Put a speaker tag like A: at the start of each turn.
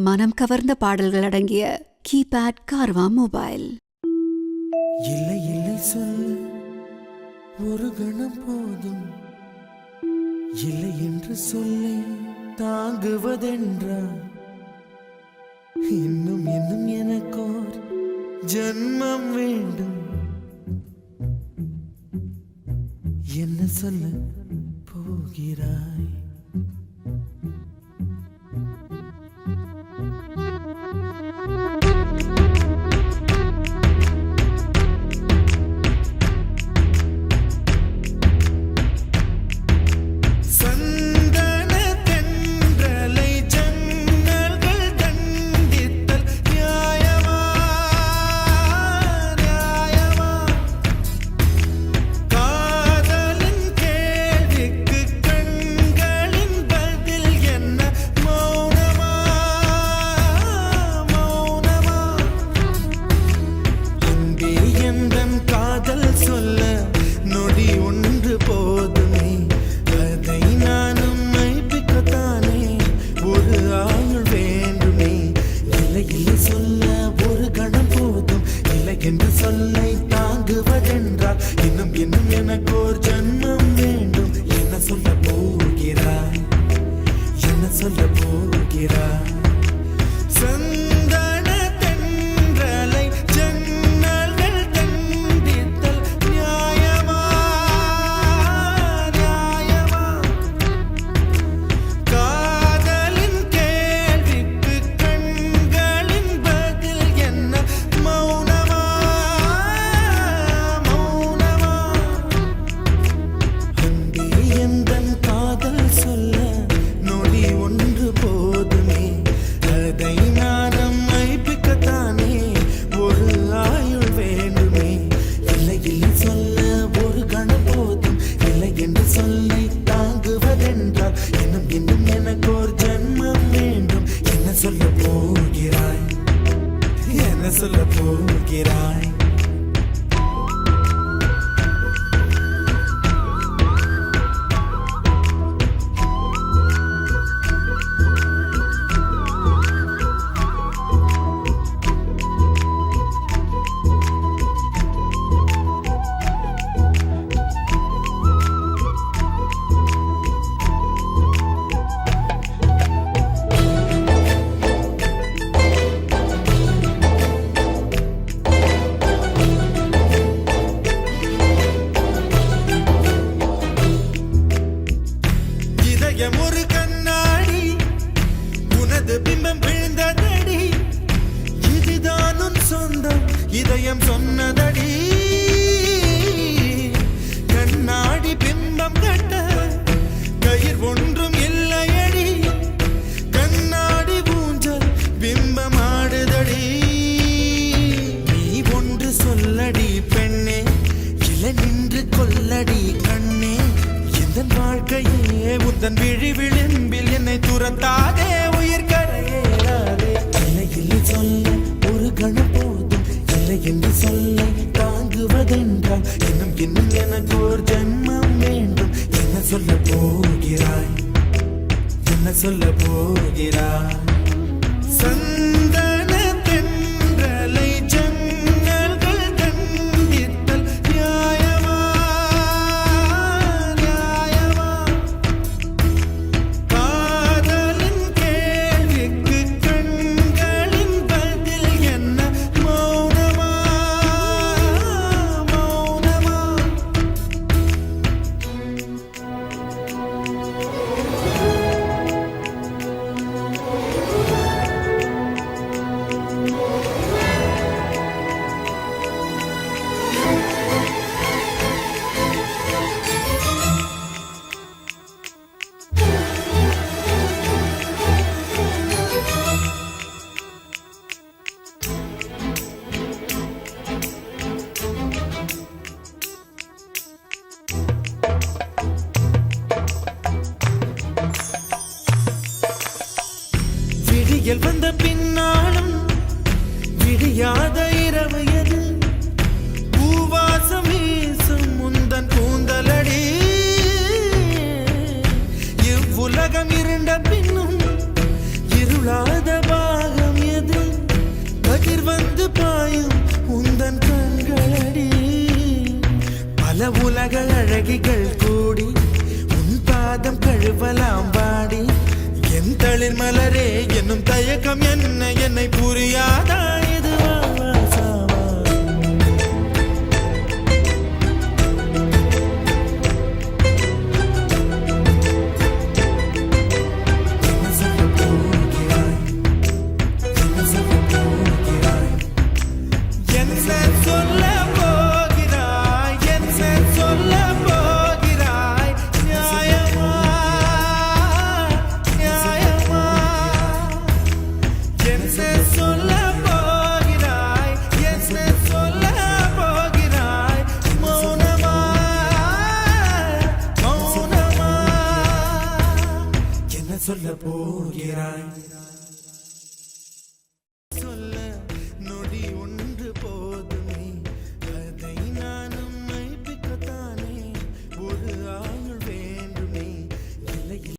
A: மனம் கவர்ந்த பாடல்கள் அடங்கிய கீபேட் கார்வா மொபைல்.
B: இல்லை இல்லை சொல்ல ஒரு கணம் போதும், இல்லை என்று சொல்லை தாங்குவதென்றா, இன்னும் இன்னும் எனக்கோர் ஜன்மம் வேண்டும். என்ன சொல்ல போகிறாய்? என்று சொல்லை தாங்குவதென்றால் இன்னும் இன்னும் எனக்கு ஒரு ஜன்மம் வேண்டும். என்ன சொல்ல போகிறாய்? என்ன சொல்ல போகிறாய்? சந்தன தென்றலை ஜன்னல்கள் தண்டித்தல் நியாயமா நியாயமா? காதலின் கேள்விக்கு கண்களின் பதில் என்ன? மௌனமா மௌனமா? அன்பே எந்தன் காதல் சொல்ல நொடி ஒன்று போதுமே, அதை நானும் மைப்பிக்கத்தானே ஒரு ஆயுள் வேண்டுமே. இல்லை இல்லை சொல்ல ஒரு கணம் போதும், இல்லை என்று சொல்லை தாங்குவதென்றால் இன்னும் இன்னும் எனக்கு ஒரு ஜன்மம் வேண்டும். என்ன சொல்ல போகிறாய்? என்ன சொல்ல போகிறாய்? ஒரு கண்ணாடி உனது பிம்பம் விழுந்ததடி, இதுதான் உன் சொந்தம் இதயம் சொன்னதடி. கண்ணாடி பிம்பம் கட்ட கயிர் ஒன்றும் இல்லையடி, கண்ணாடி ஊஞ்சல் பிம்பம் ஆடுதடி. நீ ஒன்று சொல்லடி பெண்ணே, இலை நின்று கொல்லடி கண்ணே. எந்தன் வாழ்க்கையே உந்தன் விழி விளிம்பில் என்னை துரத்தாதே, உயிர் கரையேறாதே. இல்லை இல்லை சொல்ல ஒரு கணம் போதும், இல்லை என்று சொல்லை தாங்குவதென்றால் இன்னும் இன்னும் எனக்கு ஒரு ஜன்மம் வேண்டும். என்ன சொல்ல போகிறாய்? என்ன சொல்ல போகிறாய்? சந்தன தென்றலை ஜன்னல்கள் தண்டித்தல் நியாயமா நியாயமா? காதலின் கேள்விக்கு கண்களின் பதில் என்ன? மௌனமா மௌனமா? விடியல் வந்த பின்னாலும் விடியாத இரவு எது? பூவாசம் வீசும் முந்தன் கூந்தலடி. இவ்வுலகம் இருண்ட பின்னும் இருளாத பல உலக அழகிகள் கூடி உன் பாதம் கழுவலாம் வாடி என் தளிர் மலரே என்னும் தயக்கம் என்ன என்னை புரியாதா இதுவா சாவா சொல்ல போகிறாய்